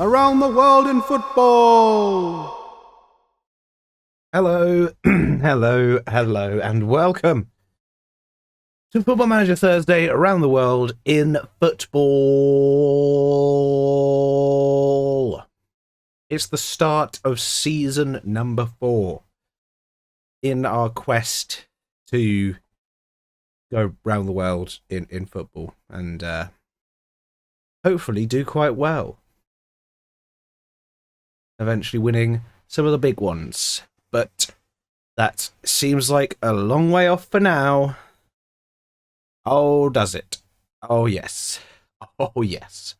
around the world in football. Hello, hello, and welcome to Football Manager Thursday around the world in football. It's the start of season number 4 in our quest to go around the world in football and hopefully do quite well. Eventually winning some of the big ones. But that seems like a long way off for now. Oh, does it? Oh, yes. Oh, yes.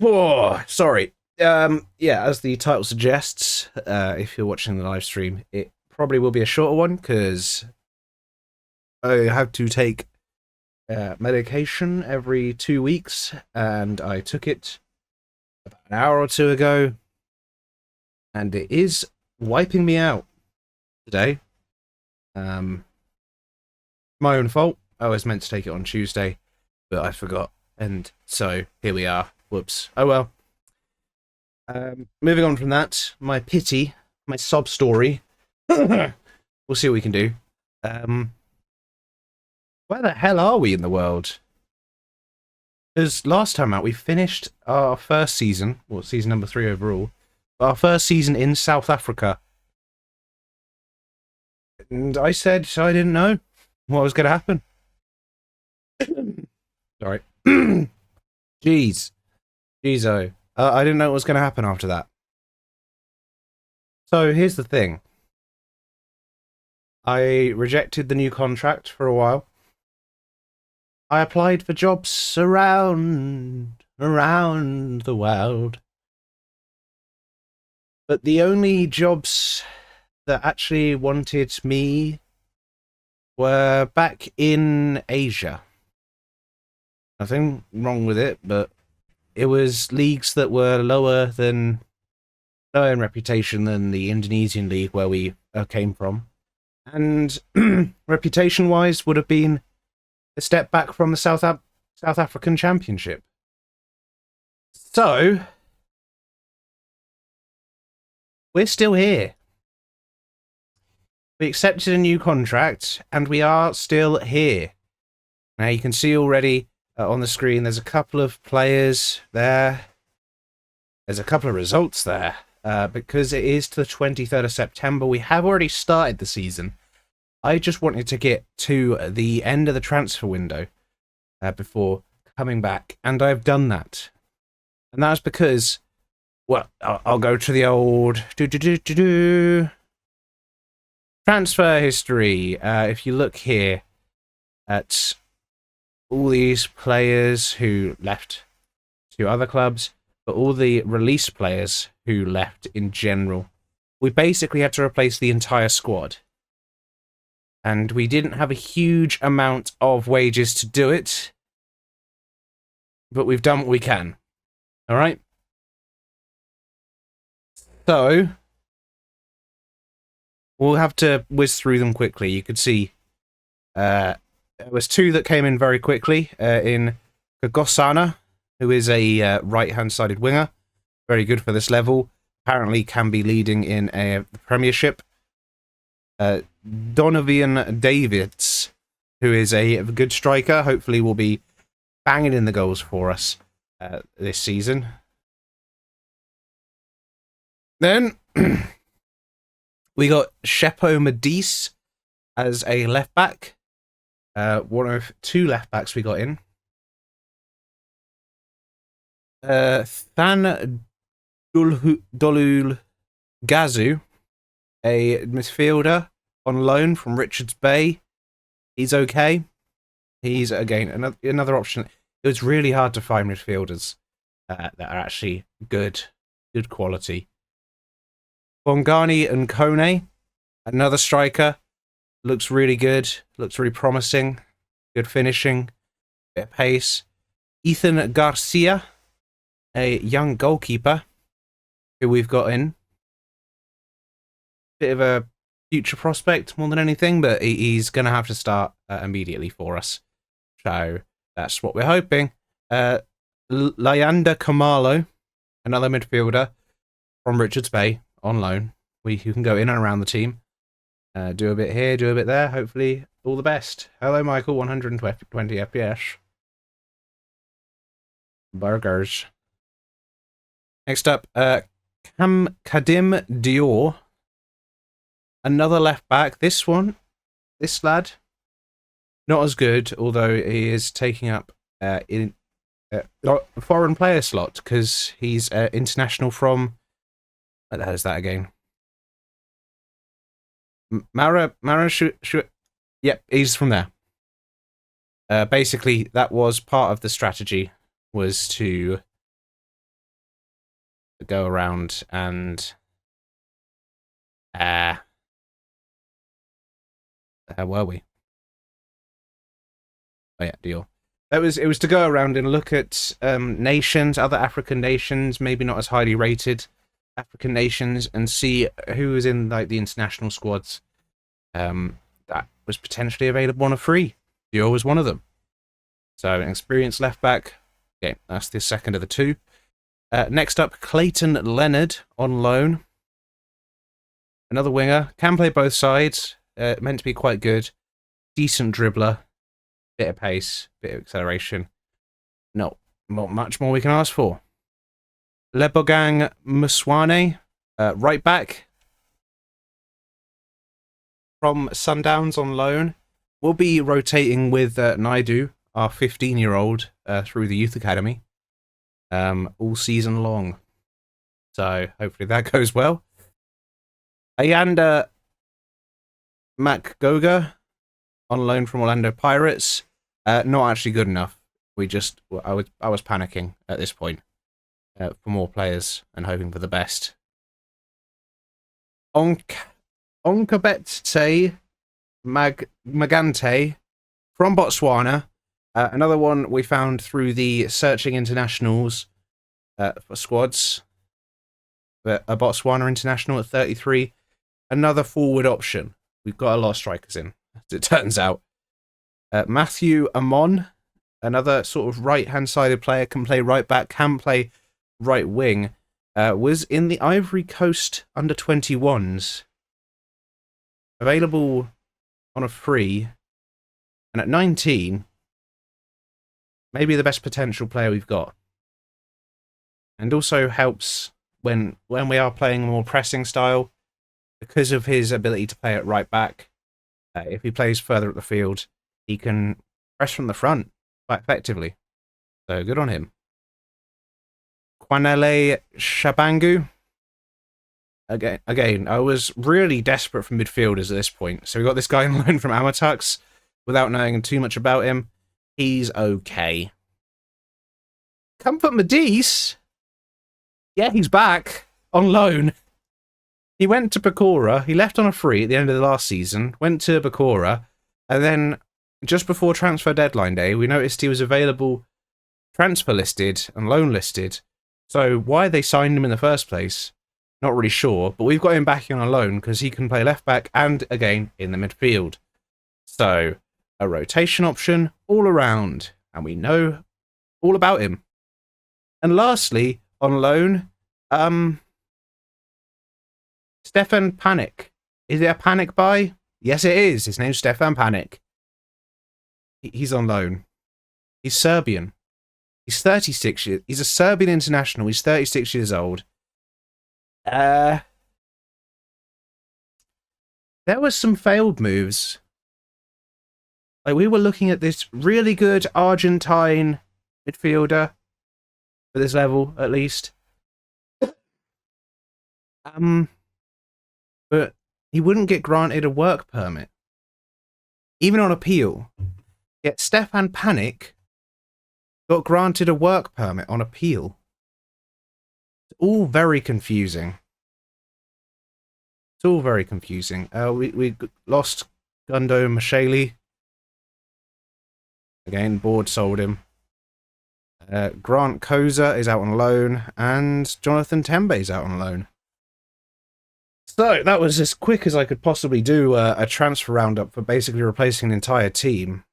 Oh, sorry. Yeah, as the title suggests, if you're watching the live stream, it probably will be a shorter one because I have to take medication every 2 weeks, and I took it about an hour or two ago, and it is wiping me out today. My own fault. I was meant to take it on Tuesday, but I forgot, and so here we are. Whoops. Oh well. Moving on from that, my sob story. We'll see what we can do. Where the hell are we in the world? Because last time out, we finished our first season, well, season number 3 overall, our first season in South Africa. And I said I didn't know what was going to happen. Sorry. Jeez. Jeez-o. I didn't know what was going to happen after that. So here's the thing. I rejected the new contract for a while. I applied for jobs around the world. But the only jobs that actually wanted me were back in Asia. Nothing wrong with it, but it was leagues that were lower in reputation than the Indonesian league where we came from. And reputation-wise would have been a step back from the South African Championship. So, we're still here. We accepted a new contract, and we are still here. Now, you can see already on the screen, there's a couple of players there. There's a couple of results there. Because it is to the 23rd of September, we have already started the season. I just wanted to get to the end of the transfer window before coming back, and I've done that. And that's because, well, I'll go to the old transfer history. If you look here at all these players who left to other clubs, but all the released players who left in general, we basically had to replace the entire squad. And we didn't have a huge amount of wages to do it, but we've done what we can. All right? So, we'll have to whiz through them quickly. You could see there was 2 that came in very quickly in Kagosana, who is a right-hand-sided winger. Very good for this level. Apparently can be leading in a Premiership. Donovan Davids, who is a good striker, hopefully will be banging in the goals for us this season. Then we got Shepo Medis as a left back. One of 2 left backs we got in. Than Dolul Gazu, a midfielder on loan from Richards Bay. He's okay. He's, again, another option. It was really hard to find midfielders that are actually good quality. Bongani and Kone, another striker. Looks really good. Looks really promising. Good finishing. Bit of pace. Ethan Garcia, a young goalkeeper who we've got in. Bit of a future prospect more than anything, but he's going to have to start immediately for us. So that's what we're hoping. Lyanda Kamalo, another midfielder from Richards Bay on loan. Who can go in and around the team. Do a bit here, do a bit there. Hopefully, all the best. Hello, Michael. 120 FPS. Burgers. Next up, Kadim Dior. Another left back. This lad, not as good, although he is taking up in foreign player slot because he's international from. What the hell is that again? Yep, he's from there. Basically, that was part of the strategy, was to go around and where were we? Oh yeah, deal. It was to go around and look at nations, other African nations, maybe not as highly rated African nations, and see who was in like the international squads that was potentially available on a free. Dior was one of them. So an experienced left back. Okay, that's the second of the two. Next up, Clayton Leonard on loan. Another winger, can play both sides. Meant to be quite good. Decent dribbler. Bit of pace, bit of acceleration. Not much more we can ask for. Lebogang Muswane, right back from Sundowns on loan. We'll be rotating with Naidu, our 15-year-old, through the youth academy all season long. So hopefully that goes well. Ayanda Macgoga on loan from Orlando Pirates. Not actually good enough. I was panicking at this point for more players and hoping for the best. Onkabetse Magante from Botswana. Another one we found through the Searching Internationals for squads. But a Botswana international at 33. Another forward option. We've got a lot of strikers in, as it turns out. Matthew Amon, another sort of right-hand sided player, can play right back, can play right wing, was in the Ivory Coast under-21s. Available on a free, and at 19, maybe the best potential player we've got. And also helps when we are playing a more pressing style, because of his ability to play at right back. If he plays further up the field, he can press from the front quite effectively. So good on him. Kwanele Shabangu. Again, I was really desperate for midfielders at this point. So we got this guy on loan from Amatux without knowing too much about him. He's okay. Comfort Madis. Yeah, he's back on loan. He went to Bakura. He left on a free at the end of the last season, went to Bakura, and then just before transfer deadline day, we noticed he was available transfer listed and loan listed. So why they signed him in the first place, not really sure, but we've got him back on a loan because he can play left back and, again, in the midfield. So, a rotation option all around, and we know all about him. And lastly, on loan, Stefan Panic. Is it a Panic buy? Yes, it is. His name's Stefan Panic. He's on loan. He's Serbian. He's 36 years. He's a Serbian international. He's 36 years old. There was some failed moves. Like, we were looking at this really good Argentine midfielder for this level, at least. But he wouldn't get granted a work permit, even on appeal. Yet Stefan Panic got granted a work permit on appeal. It's all very confusing. It's all very confusing. We lost Gundo Mashali. Again, board sold him. Grant Koza is out on loan, and Jonathan Tembe is out on loan. So that was as quick as I could possibly do a transfer roundup for basically replacing an entire team.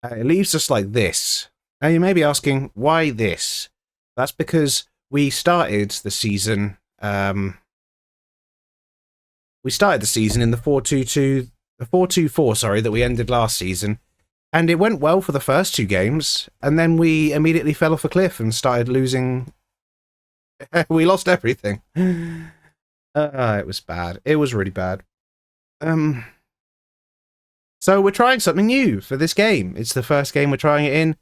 It leaves us like this. Now you may be asking, why this? That's because we started the season. We started the season in the 4-2-4, sorry, that we ended last season, and it went well for the first 2 games, and then we immediately fell off a cliff and started losing. We lost everything. It was bad. It was really bad. So we're trying something new for this game. It's the first game we're trying it in.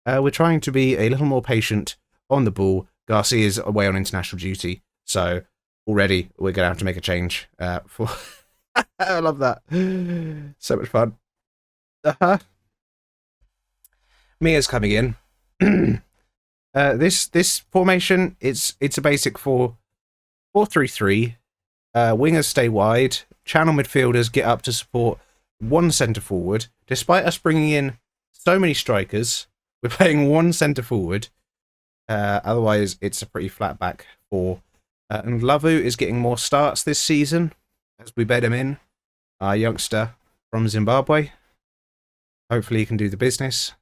We're trying to be a little more patient on the ball. Garcia is away on international duty, so already we're going to have to make a change. For I love that. So much fun. Mia's coming in. This formation, it's a basic 4-3-3. Wingers stay wide. Channel midfielders get up to support one centre forward. Despite us bringing in so many strikers, we're playing one centre forward. Otherwise, it's a pretty flat back 4. And Lavu is getting more starts this season as we bed him in. Our youngster from Zimbabwe. Hopefully, he can do the business.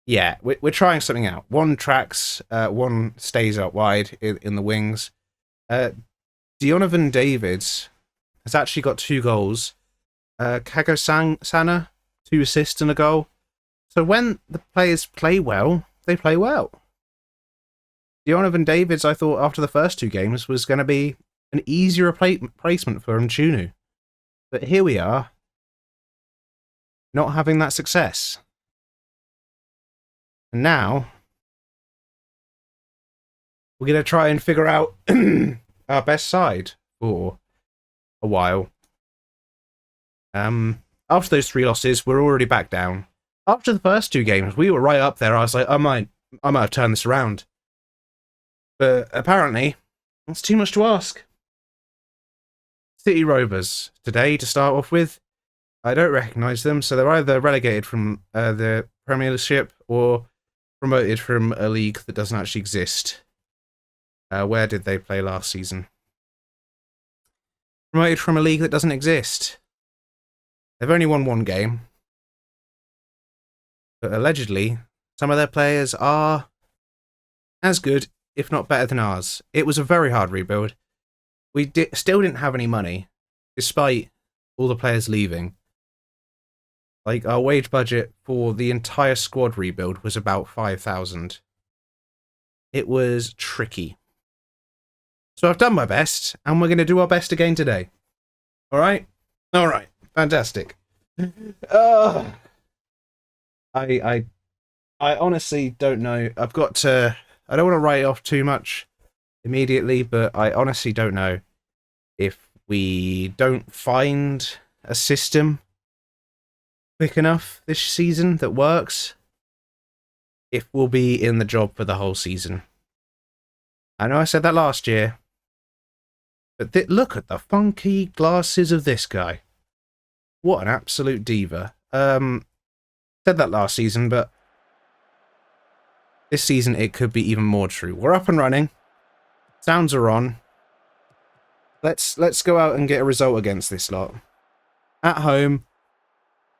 Yeah, we're trying something out. One tracks, one stays out wide in the wings. Donovan Davids has actually got 2 goals. Kago Sana, 2 assists and a goal. So when the players play well, they play well. Donovan Davids, I thought after the first 2 games, was going to be an easier replacement for Mchunu. But here we are, not having that success. And now, we're going to try and figure out our best side for a while. After those 3 losses, we're already back down. After the first 2 games, we were right up there. I was like, I might have turned this around. But apparently, that's too much to ask. City Rovers, today, to start off with. I don't recognise them, so they're either relegated from the Premiership or promoted from a league that doesn't actually exist. Where did they play last season? Promoted from a league that doesn't exist. They've only won 1 game. But allegedly, some of their players are as good, if not better than ours. It was a very hard rebuild. We still didn't have any money, despite all the players leaving. Like, our wage budget for the entire squad rebuild was about 5,000. It was tricky. So I've done my best, and we're going to do our best again today. Alright? Alright. Fantastic. I honestly don't know. I don't want to write it off too much immediately, but I honestly don't know if we don't find a system quick enough this season that works, if we'll be in the job for the whole season. I know I said that last year, but look at the funky glasses of this guy. What an absolute diva. Said that last season, but this season it could be even more true. We're up and running. Sounds are on. Let's go out and get a result against this lot. At home,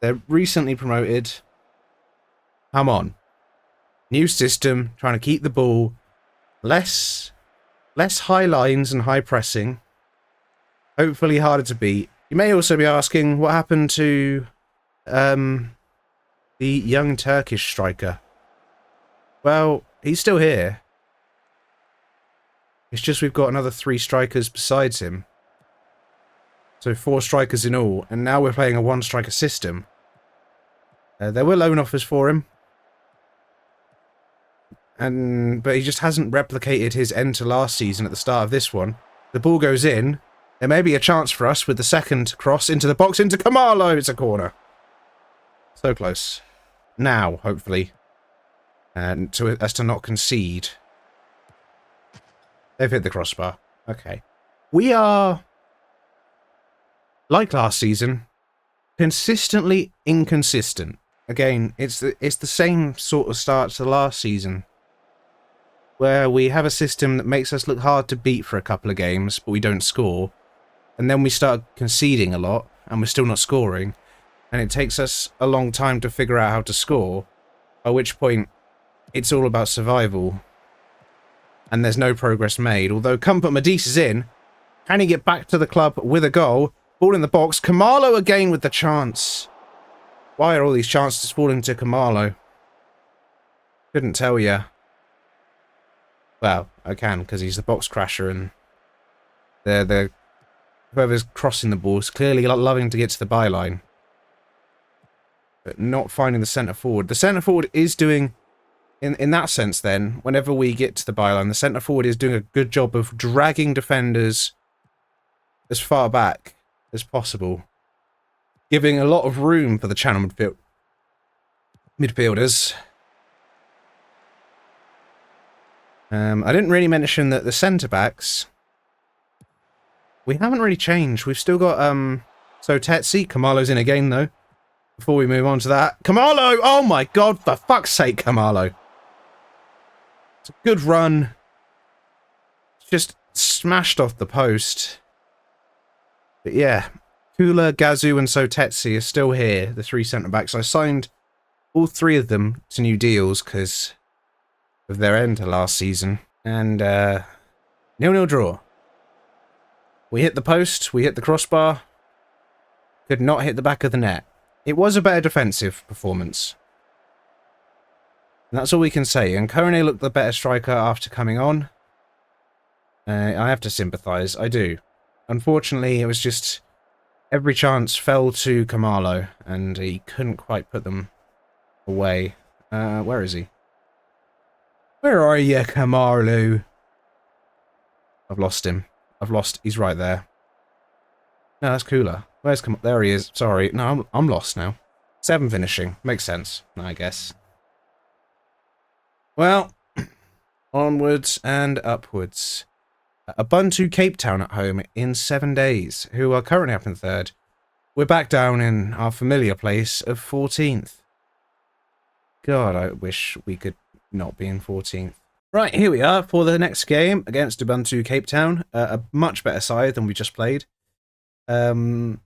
they're recently promoted. Come on. New system, trying to keep the ball. Less high lines and high pressing. Hopefully harder to beat. You may also be asking what happened to the young Turkish striker. Well, he's still here. It's just we've got another 3 strikers besides him. So 4 strikers in all, and now we're playing a 1-striker system. There were loan offers for him. But he just hasn't replicated his end to last season at the start of this one. The ball goes in. There may be a chance for us with the second cross into the box, into Kamalo. It's a corner. So close. Now, hopefully. And as to not concede. They've hit the crossbar. Okay. We are, like last season, consistently inconsistent. Again, it's the same sort of start to last season, where we have a system that makes us look hard to beat for a couple of games, but we don't score. And then we start conceding a lot, and we're still not scoring. And it takes us a long time to figure out how to score. At which point, it's all about survival. And there's no progress made. Although Comfort Medice is in. Can he get back to the club with a goal? Ball in the box. Khumalo again with the chance. Why are all these chances falling to Khumalo? Couldn't tell ya. Well, I can, because he's the box crasher, and whoever's crossing the ball is clearly loving to get to the byline. But not finding the centre forward. The centre forward is doing, in that sense then, whenever we get to the byline, the centre forward is doing a good job of dragging defenders as far back as possible. Giving a lot of room for the channel midfielders. I didn't really mention that the centre-backs, we haven't really changed. We've still got, Sotetsi. Khumalo's in again, though. Before we move on to that. Khumalo! Oh my god, for fuck's sake, Khumalo. It's a good run. Just smashed off the post. But yeah, Kula, Gazu, and Sotetsi are still here, the three centre-backs. I signed all three of them to new deals, because of their end last season. And, 0-0 draw. We hit the post, we hit the crossbar. Could not hit the back of the net. It was a better defensive performance. And that's all we can say. And Kone looked the better striker after coming on. I have to sympathise, I do. Unfortunately, it was just every chance fell to Khumalo, and he couldn't quite put them away. Where is he? Where are you, Khumalo? I've lost him. He's right there. No, that's Kula. Where's Khumalo? There he is. Sorry. No, I'm lost now. 7 finishing. Makes sense, I guess. Well, onwards and upwards. Ubuntu Cape Town at home in 7 days, who are currently up in 3rd. We're back down in our familiar place of 14th. God, I wish we could not be in 14th. Right, here we are for the next game against Ubuntu Cape Town. A much better side than we just played. We've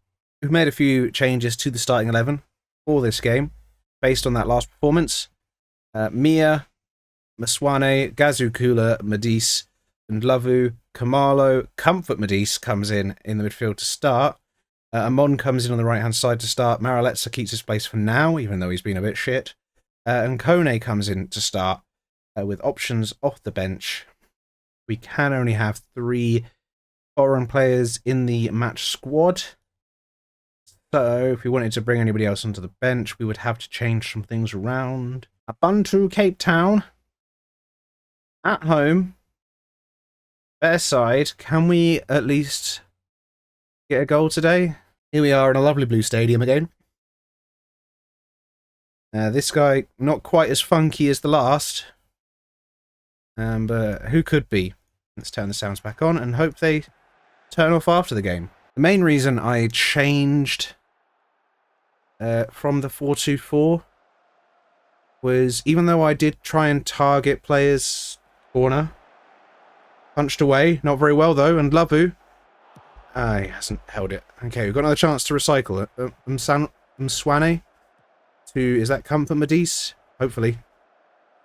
made a few changes to the starting 11 for this game, based on that last performance. Mia, Maswane, Gazu, Kula, Medice, and Lavu, Khumalo, Comfort Medice comes in the midfield to start. Amon comes in on the right-hand side to start. Maraletsa keeps his place for now, even though he's been a bit shit. And Kone comes in to start with options off the bench. We can only have 3 foreign players in the match squad. So if we wanted to bring anybody else onto the bench, we would have to change some things around. Ubuntu Cape Town at home. Better side. Can we at least get a goal today? Here we are in a lovely blue stadium again. This guy, not quite as funky as the last. But who could be? Let's turn the sounds back on and hope they turn off after the game. The main reason I changed from the 4-2-4 was, even though I did try and target players' corner, punched away, not very well though, and Lavu, he hasn't held it. Okay, we've got another chance to recycle it. Mswane to, is that Comfort Medice? Hopefully.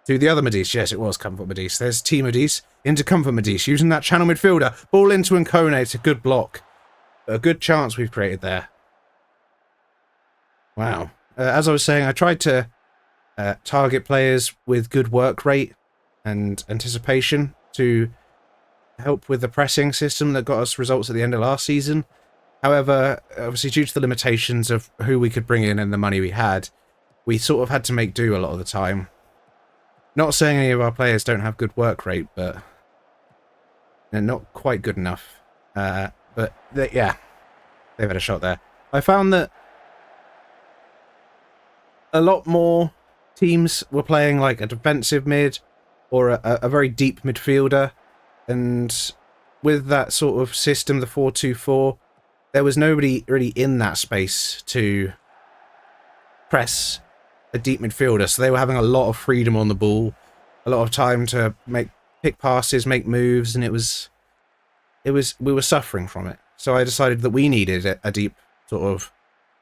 To the other Medice, yes it was Comfort Medice. There's T Medice, into Comfort Medice, using that channel midfielder, ball into Nkone, it's a good block. A good chance we've created there. Wow. As I was saying, I tried to target players with good work rate and anticipation to help with the pressing system that got us results at the end of last season. However, obviously due to the limitations of who we could bring in and the money we had, we sort of had to make do a lot of the time. Not saying any of our players don't have good work rate, but they're not quite good enough. But yeah, they've had a shot there. I found that a lot more teams were playing like a defensive mid or a very deep midfielder, and with that sort of system, the 4-2-4, there was nobody really in that space to press a deep midfielder, so they were having a lot of freedom on the ball, a lot of time to pick passes, make moves, and we were suffering from it. So I decided that we needed a deep sort of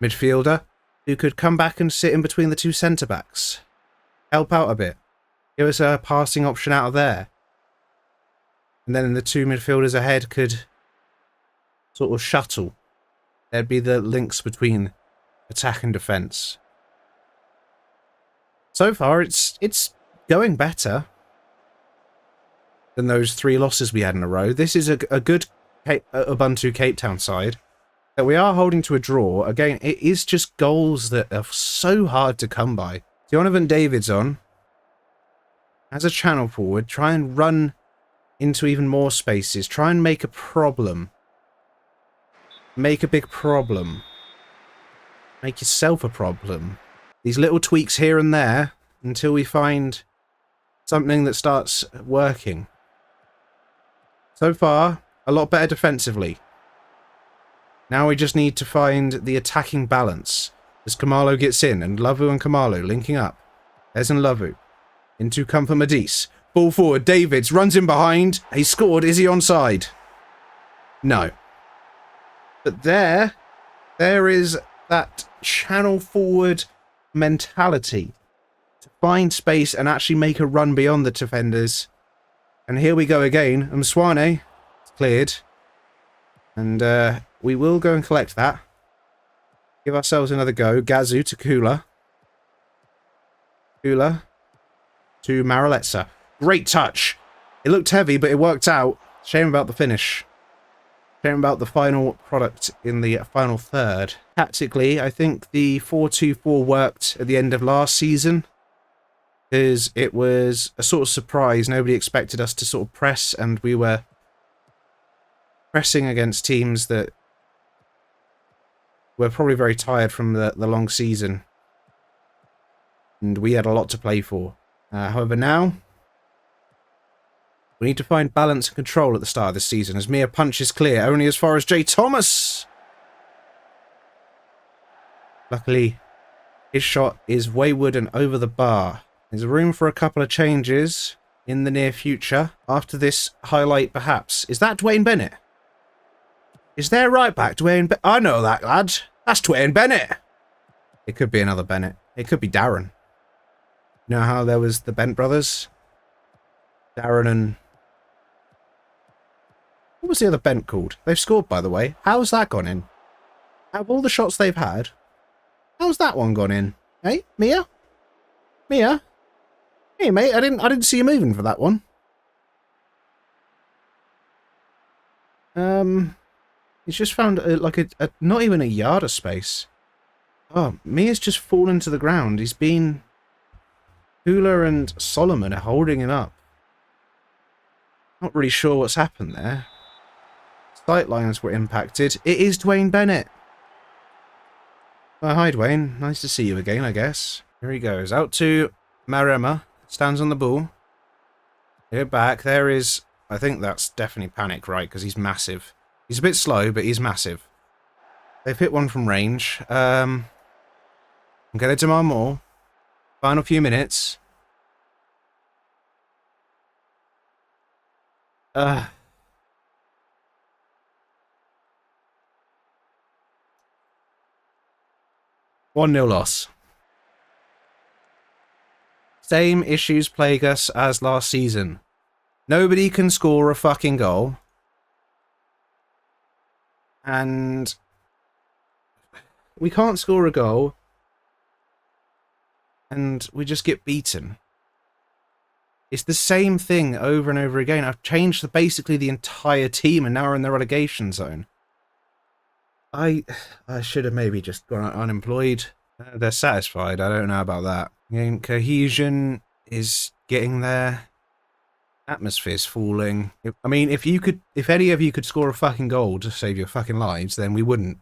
midfielder who could come back and sit in between the 2 centre-backs. Help out a bit. Give us a passing option out of there. And then the two midfielders ahead could sort of shuttle. There'd be the links between attack and defence. So far, it's going better than those 3 losses we had in a row. This is a good Ubuntu Cape Town side that we are holding to a draw. Again, it is just goals that are so hard to come by. Donovan Davidson, as a channel forward, try and run into even more spaces. Try and make a problem. Make a big problem. Make yourself a problem. These little tweaks here and there until we find something that starts working. So far, a lot better defensively. Now we just need to find the attacking balance as Khumalo gets in, and Lavu and Khumalo linking up. There's Lavu into Comfort Madis. Ball forward, Davids runs in behind. He scored. Is he onside? No. But there is that channel forward mentality to find space and actually make a run beyond the defenders. And here we go again. Mswane, it's cleared. And we will go and collect that. Give ourselves another go. Gazu to Kula. Kula to Marileza. Great touch. It looked heavy, but it worked out. Shame about the finish. Shame about the final product in the final third. Tactically, I think the 4-2-4 worked at the end of last season, because it was a sort of surprise. Nobody expected us to sort of press, and we were pressing against teams that were probably very tired from the long season. And we had a lot to play for. However, now we need to find balance and control at the start of this season, as Mia punches clear, only as far as Jay Thomas. Luckily, his shot is wayward and over the bar. There's room for a couple of changes in the near future. After this highlight, perhaps. Is that Dwayne Bennett? Is there right back Dwayne Bennett? I know that, lad. That's Dwayne Bennett. It could be another Bennett. It could be Darren. You know how there was the Bent brothers? Darren and... what was the other Bent called? They've scored, by the way. How's that gone in? Out of all the shots they've had, how's that one gone in? Hey, Mia? Mia? Hey, mate, I didn't see you moving for that one. He's just found like a not even a yard of space. Oh, Mia's just fallen to the ground. He's been... Hula and Solomon are holding him up. Not really sure what's happened there. Sight lines were impacted. It is Dwayne Bennett. Oh, hi, Dwayne. Nice to see you again, I guess. Here he goes. Out to Marema. Stands on the ball. Here back. There is... I think that's definitely Panic, right? Because he's massive. He's a bit slow, but he's massive. They've hit one from range. I'm going to demand more. Final few minutes. 1-0 loss. Same issues plague us as last season. Nobody can score a fucking goal. And we can't score a goal. And we just get beaten. It's the same thing over and over again. I've changed basically the entire team, and now we're in the relegation zone. I should have maybe just gone unemployed. They're satisfied. I don't know about that. Game cohesion is getting there. Atmosphere's falling. I mean, if any of you could score a fucking goal to save your fucking lives, then we wouldn't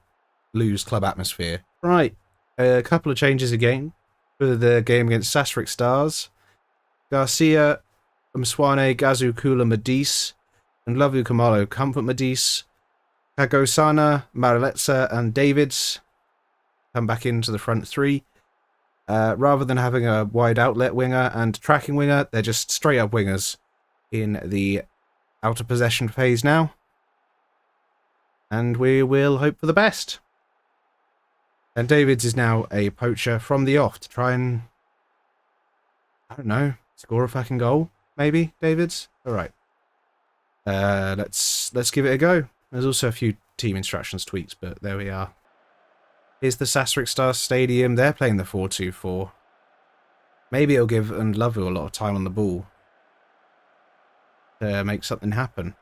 lose club atmosphere. Right. A couple of changes again for the game against Sassuolo Stars. Garcia, Mswane, Gazu, Kula, Madis, and Lavu Khumalo, Comfort Madis, Kagosana, Marileza, and Davids come back into the front three. Rather than having a wide outlet winger and tracking winger, they're just straight up wingers in the out of possession phase now. And we will hope for the best. And Davids is now a poacher from the off to try and I don't know, score a fucking goal, maybe, Davids? Alright. Let's give it a go. There's also a few team instructions tweaks, but there we are. Here's the Sassuolo Star Stadium. They're playing the 4-2-4. Maybe it'll give Ndlovu a lot of time on the ball to make something happen.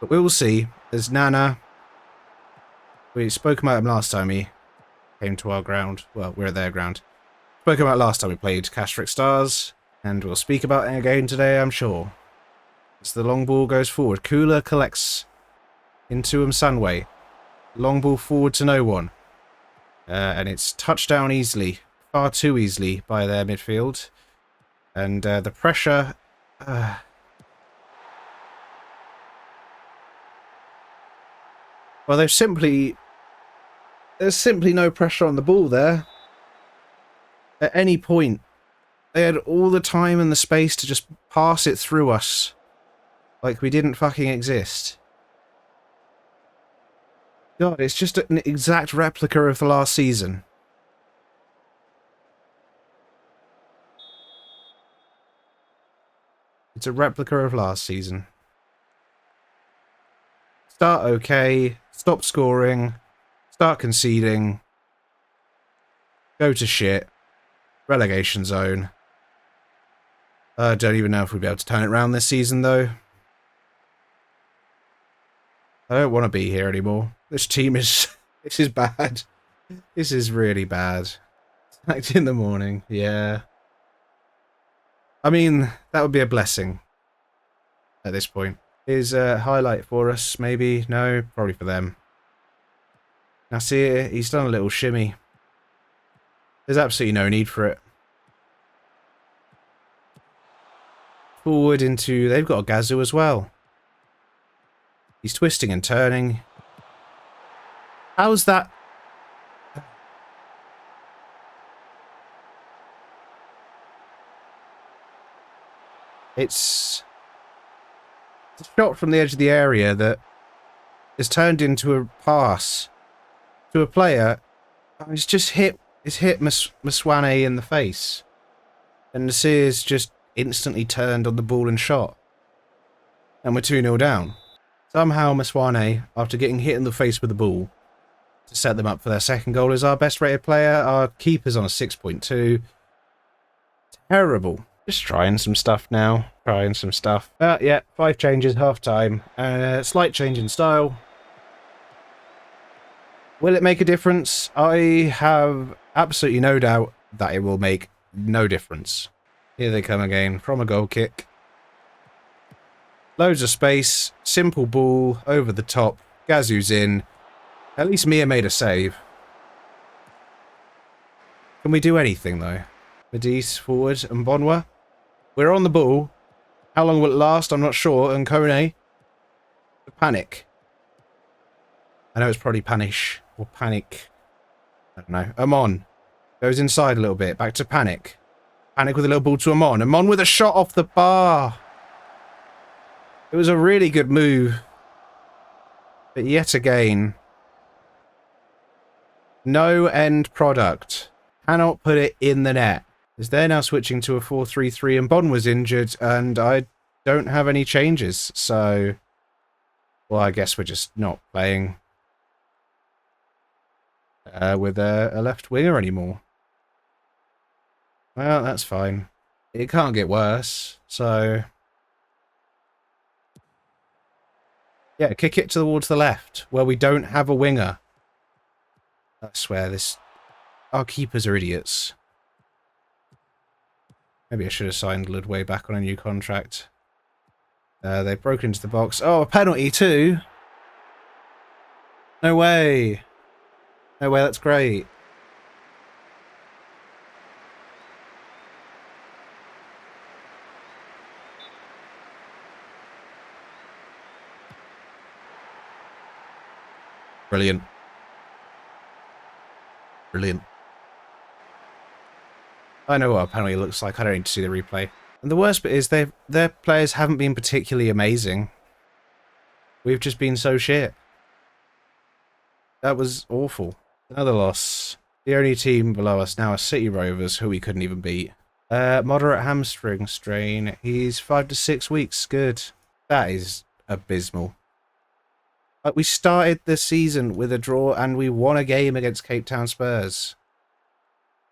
But we will see. There's Nana. We spoke about him last time he came to our ground. Well, we're at their ground. Spoke about last time we played Castric Stars, and we'll speak about it again today, I'm sure. As the long ball goes forward, Kula collects into Msanwe. Long ball forward to no one. And it's touched down easily. Far too easily by their midfield. And the pressure... well, there's simply no pressure on the ball there. At any point, they had all the time and the space to just pass it through us. Like we didn't fucking exist. God, it's just an exact replica of the last season. It's a replica of last season. Start okay, stop scoring, start conceding, go to shit, relegation zone. I don't even know if we'll be able to turn it around this season, though. I don't want to be here anymore. This team is... this is bad. This is really bad. Act in the morning, yeah. I mean, that would be a blessing at this point. Here's a highlight for us, maybe. No, probably for them. Nasir, he's done a little shimmy. There's absolutely no need for it. Forward into... they've got a Gazoo as well. He's twisting and turning. How's that... It's a shot from the edge of the area that is turned into a pass to a player. It's just hit Mswane in the face. And Nasir's just instantly turned on the ball and shot. And we're 2-0 down. Somehow Mswane, after getting hit in the face with the ball, to set them up for their second goal, is our best rated player. Our keeper's on a 6.2. Terrible. Just trying some stuff now. Trying some stuff. Yeah, 5 changes, half time. Slight change in style. Will it make a difference? I have absolutely no doubt that it will make no difference. Here they come again from a goal kick. Loads of space. Simple ball over the top. Gazoo's in. At least Mia made a save. Can we do anything though? Medis forward and Bonwa. We're on the ball. How long will it last? I'm not sure. And Kone. Panic. I know it's probably panish or panic. I don't know. Amon goes inside a little bit. Back to Panic. Panic with a little ball to Amon. Amon with a shot off the bar. It was a really good move. But yet again, no end product. Cannot put it in the net. As they're now switching to a 4-3-3 and Bon was injured and I don't have any changes. So, well, I guess we're just not playing with a left winger anymore. Well, that's fine. It can't get worse. So, yeah, kick it towards the left where we don't have a winger. I swear our keepers are idiots. Maybe I should have signed Ludway back on a new contract. They've broken into the box. Oh, a penalty too? No way. No way, that's great. Brilliant. Brilliant. I know what a penalty looks like. I don't need to see the replay. And the worst bit is their players haven't been particularly amazing. We've just been so shit. That was awful. Another loss. The only team below us now are City Rovers, who we couldn't even beat. Moderate hamstring strain. He's 5 to 6 weeks. Good. That is abysmal. Like, we started the season with a draw and we won a game against Cape Town Spurs.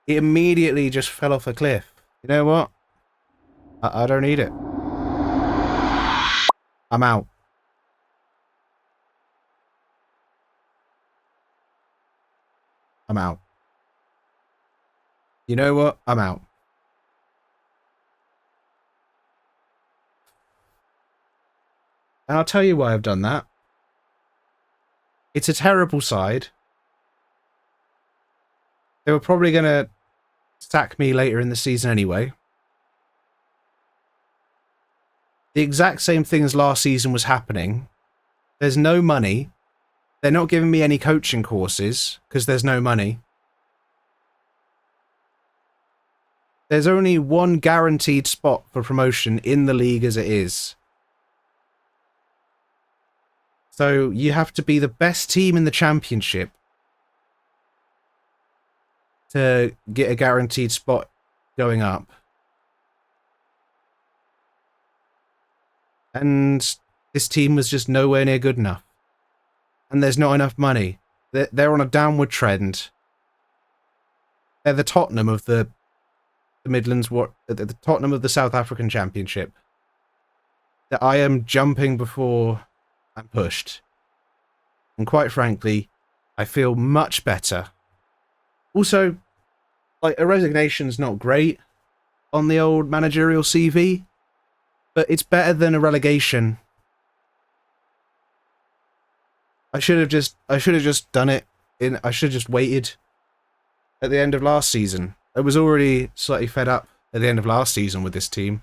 It immediately just fell off a cliff. You know what? I don't need it. I'm out. I'm out. You know what? I'm out. And I'll tell you why I've done that. It's a terrible side. They were probably going to sack me later in the season anyway. The exact same thing as last season was happening. There's no money. They're not giving me any coaching courses because there's no money. There's only one guaranteed spot for promotion in the league as it is. So you have to be the best team in the championship to get a guaranteed spot going up. And this team was just nowhere near good enough. And there's not enough money. They're on a downward trend. They're the Tottenham of the Midlands, the Tottenham of the South African Championship. That I am jumping before I'm pushed. And quite frankly, I feel much better. Also, like, a resignation's not great on the old managerial CV, but it's better than a relegation. I should have just done it I should have just waited at the end of last season. I was already slightly fed up at the end of last season with this team.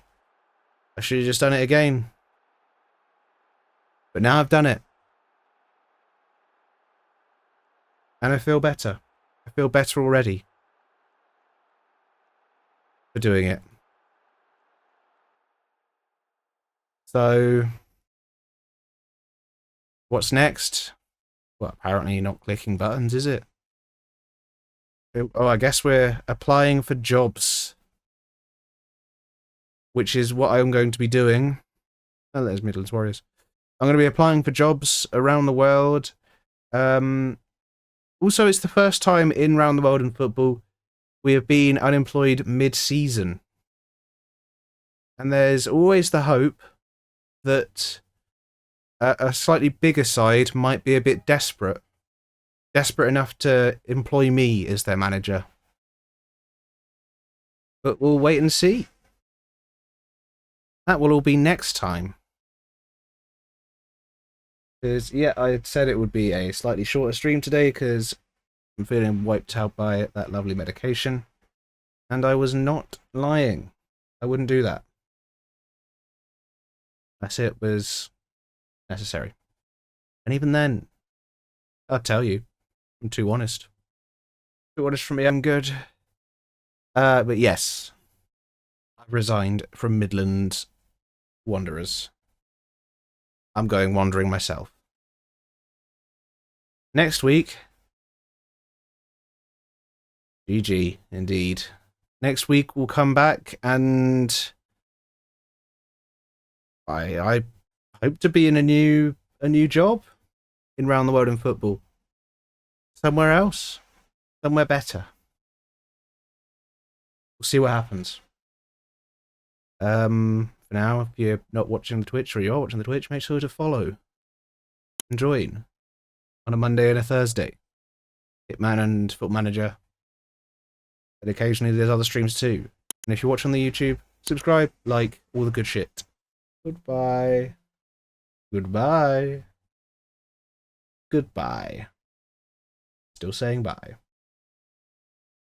I should have just done it again. But now I've done it. And I feel better. I feel better already for doing it. So, what's next? Well, apparently not clicking buttons, is it? Oh, I guess we're applying for jobs. Which is what I'm going to be doing. Oh, there's Midlands Warriors. I'm going to be applying for jobs around the world. Also, it's the first time in Round the World in football we have been unemployed mid-season. And there's always the hope that a slightly bigger side might be a bit desperate. Desperate enough to employ me as their manager. But we'll wait and see. That will all be next time. Because, yeah, I said it would be a slightly shorter stream today because I'm feeling wiped out by that lovely medication. And I was not lying. I wouldn't do that. Unless it was necessary. And even then, I'll tell you, I'm too honest. Too honest for me, I'm good. But yes, I've resigned from Midland Wanderers. I'm going wandering myself. Next week, GG, indeed. Next week we'll come back and I hope to be in a new job in Round the World in football. Somewhere else. Somewhere better. We'll see what happens. For now, if you're not watching the Twitch or you're watching the Twitch, make sure to follow and join on a Monday and a Thursday. Hitman and Football Manager. And occasionally there's other streams too. And if you're watching on the YouTube, subscribe, like, all the good shit. Goodbye. Goodbye. Goodbye. Still saying bye.